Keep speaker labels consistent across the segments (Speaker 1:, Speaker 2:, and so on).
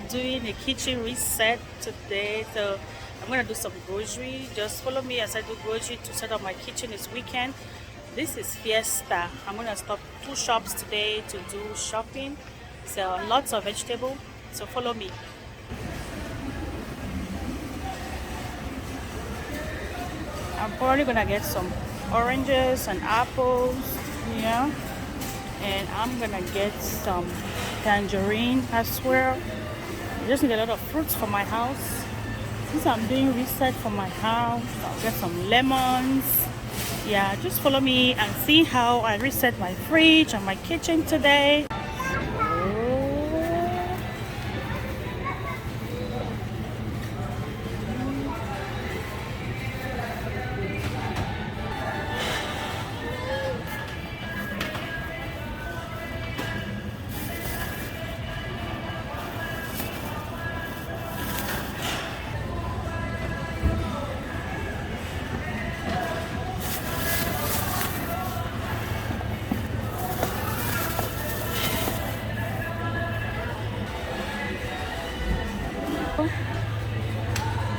Speaker 1: doing a kitchen reset today. So I'm gonna do some grocery. Just follow me as I do grocery to set up my kitchen this weekend. This is Fiesta. I'm gonna stop 2 shops today to do shopping. So lots of vegetable. So follow me. I'm probably gonna get some oranges and apples. Yeah. And I'm gonna get some tangerine as well. I just need a lot of fruits for my house. Since I'm doing reset for my house, I'll get some lemons. Yeah, just follow me and see how I reset my fridge and my kitchen today.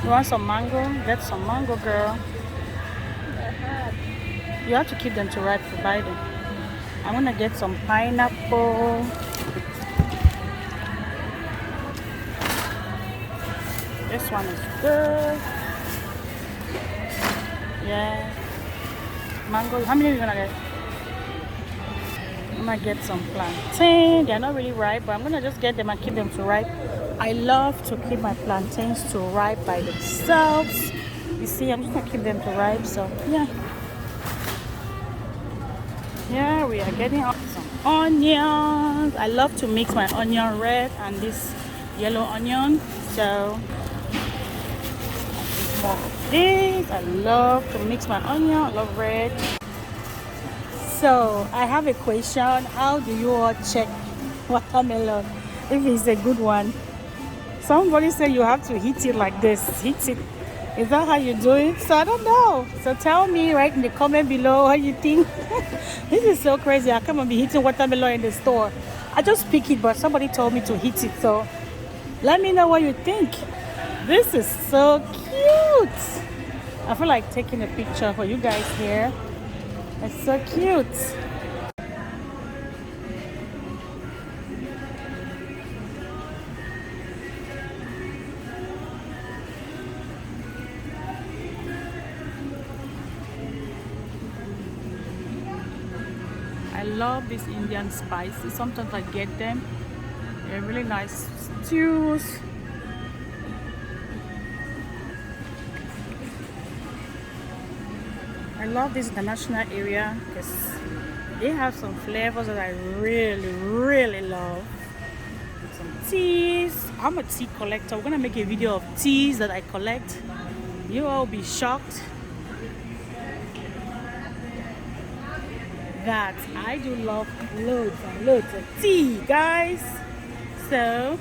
Speaker 1: You want some mango? Get some mango, girl. You have to keep them to ripe to buy them. I'm gonna get some pineapple. This one is good. Yeah. Mango. How many are you gonna get? I'm gonna get some plantain. They're not really ripe, but I'm gonna just get them and keep them to ripe. I love to keep my plantains to ripe by themselves. You see, I'm just gonna keep them to ripe. So yeah. Yeah, we are getting up some onions. I love to mix my onion red and this yellow onion. So more of this. I love to mix my onion. I love red. So I have a question. How do you all check watermelon if it's a good one? Somebody said you have to hit it like this. Hit it. Is that how you do it? So I don't know. So tell me right in the comment below what you think. This is so crazy. I can't be hitting watermelon in the store. I just pick it, but somebody told me to hit it. So let me know what you think. This is so cute. I feel like taking a picture for you guys here. It's so cute. I love these Indian spices. Sometimes I get them. They're really nice stews. I love this international area because they have some flavors that I really love. With some teas. I'm a tea collector. We're gonna make a video of teas that I collect. You all will be shocked that I do love loads and loads of tea, guys. So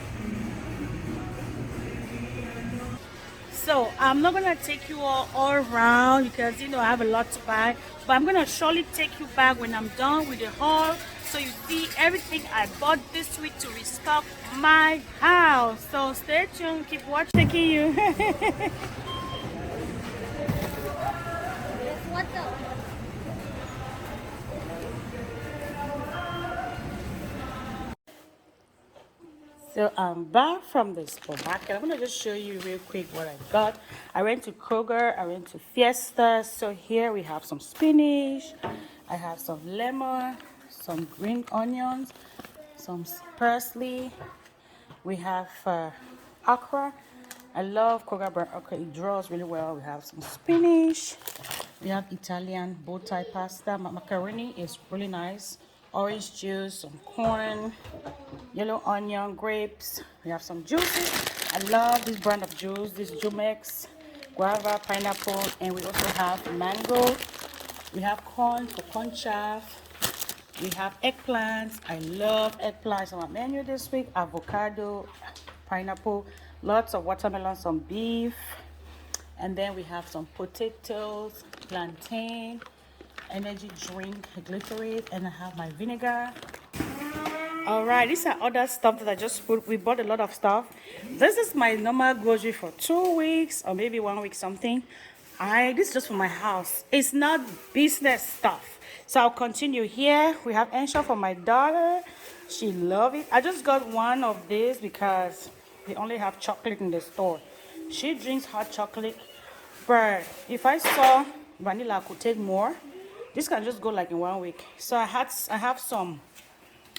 Speaker 1: I'm not gonna take you all around because you know I have a lot to buy, but I'm gonna surely take you back when I'm done with the haul so you see everything I bought this week to restock my house. So stay tuned, keep watching. Taking you.
Speaker 2: What the?
Speaker 1: So I'm back from the supermarket. I'm gonna just show you real quick what I got. I went to Kroger, I went to Fiesta. So here we have some spinach, I have some lemon, some green onions, some parsley. We have okra. I love Kroger brand okra. It draws really well. We have some spinach. We have Italian bow tie pasta. Macaroni is really nice. Orange juice, some corn, yellow onion, grapes. We have some juices. I love this brand of juice. This Jumex, guava, pineapple, and we also have mango. We have corn for corn chaff. We have eggplants. I love eggplants on my menu this week. Avocado, pineapple, lots of watermelon, some beef. And then we have some potatoes, plantain, energy drink, glittery, and I have my vinegar. All right, these are other stuff that I just put. We bought a lot of stuff. This is my normal grocery for 2 weeks or maybe 1 week something. This is just for my house. It's not business stuff. So I'll continue here. We have Ensure for my daughter. She loves it. I just got one of these because they only have chocolate in the store. She drinks hot chocolate. But if I saw vanilla, I could take more. This can just go like in 1 week. So I have some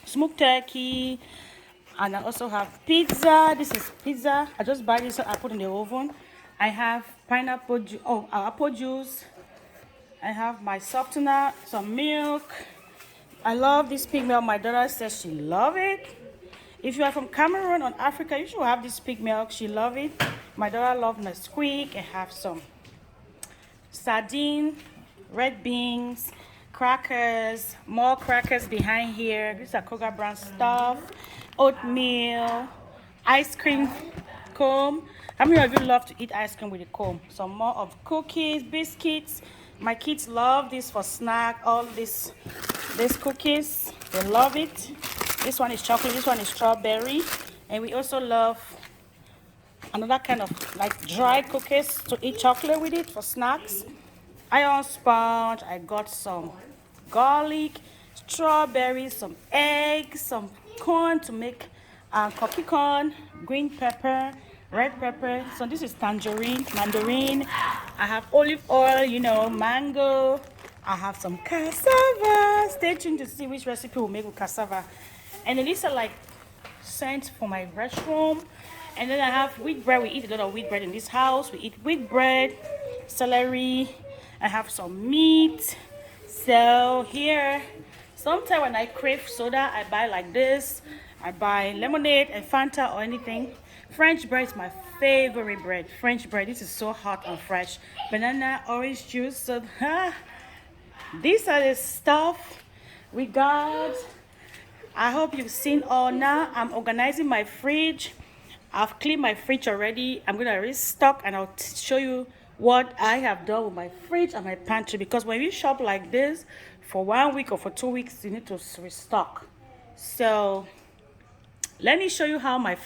Speaker 1: smoked turkey, and I also have pizza. This is pizza. I just buy this, I put in the oven. I have pineapple juice, apple juice. I have my softener, some milk. I love this pig milk. My daughter says she love it. If you are from Cameroon or Africa, you should have this pig milk. She love it. My daughter love Nesquik. I have some sardine, red beans, crackers, more crackers behind here. These are Kroger brand stuff, oatmeal, ice cream cone. How many of you love to eat ice cream with a cone? Some more of cookies, biscuits. My kids love this for snack. All these cookies, they love it. This one is chocolate, this one is strawberry. And we also love another kind of like dry cookies to eat chocolate with it for snacks. Iron sponge. I got some garlic, strawberries, some eggs, some corn to make coffee corn, green pepper, red pepper. So this is mandarin. I have olive oil, mango. I have some cassava. Stay tuned to see which recipe we'll make with cassava. And then these are like scents for my restroom. And then I have wheat bread. We eat a lot of wheat bread in this house. We eat wheat bread, celery. I have some meat. So here, sometimes when I crave soda, I buy like this. I buy lemonade and Fanta or anything. French bread is my favorite bread. French bread, this is so hot and fresh. Banana, orange juice. So these are the stuff we got. I hope you've seen all. Now I'm organizing my fridge. I've cleaned my fridge already. I'm gonna restock and I'll show you what I have done with my fridge and my pantry, because when you shop like this for 1 week or for 2 weeks, you need to restock. So let me show you how my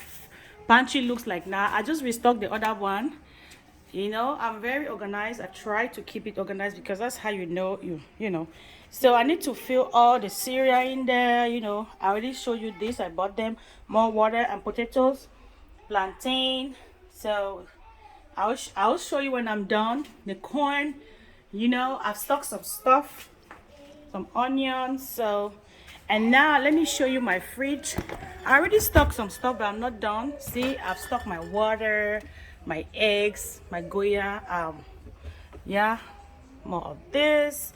Speaker 1: pantry looks like now. I just restocked the other one. I'm very organized. I try to keep it organized because that's how you know. So I need to fill all the cereal in there. I already showed you this. I bought them more water and potatoes, plantain. So I'll show you when I'm done. The corn, I've stocked some stuff, some onions. So, and now let me show you my fridge. I already stocked some stuff, but I'm not done. See, I've stocked my water, my eggs, my Goya. Yeah, more of this.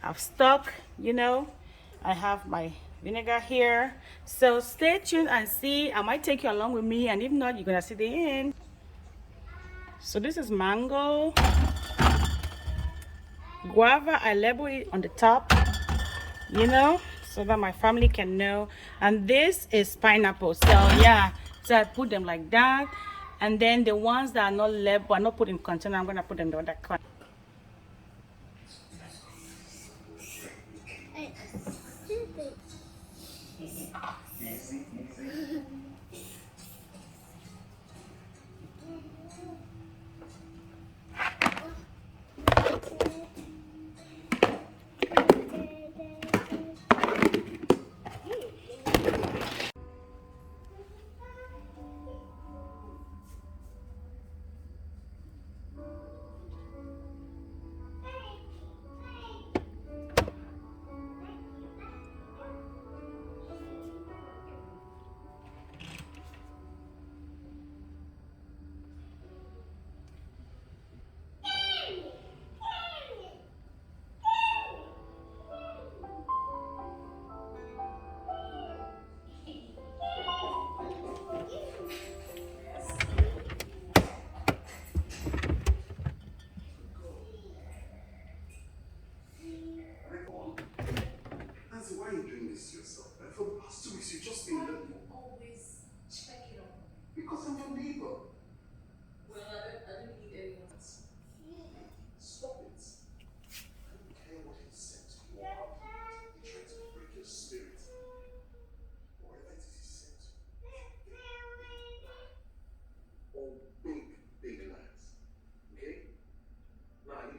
Speaker 1: I've stocked, I have my vinegar here. So stay tuned and see. I might take you along with me, and if not, you're gonna see the end. So this is mango, guava. I label it on the top, so that my family can know. And this is pineapple. So yeah, so I put them like that. And then the ones that are not labeled, are not put in container, I'm gonna put them in the other corner.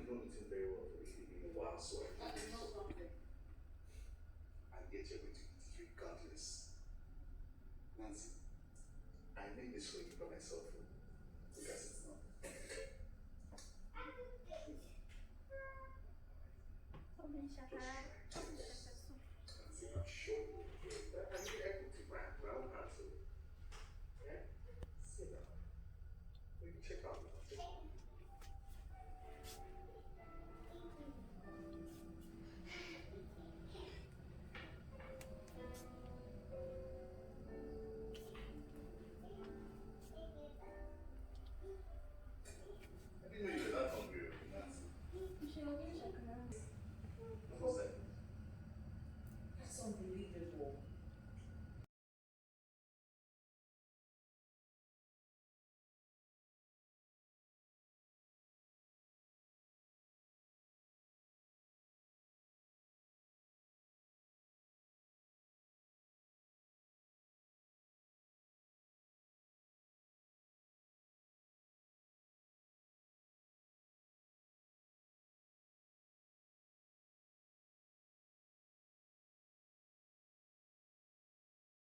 Speaker 2: not eating very well for a while, so I think something. And yet you're going to eat it regardless. Nancy, I made this for you by myself. Look at it now. Nancy, I'm sure you will enjoy it. I mean, I put it my own hands on it. Yeah? Sit down. We can check out now. I didn't know you were that hungry, Nancy. What's that?
Speaker 3: That's unbelievable.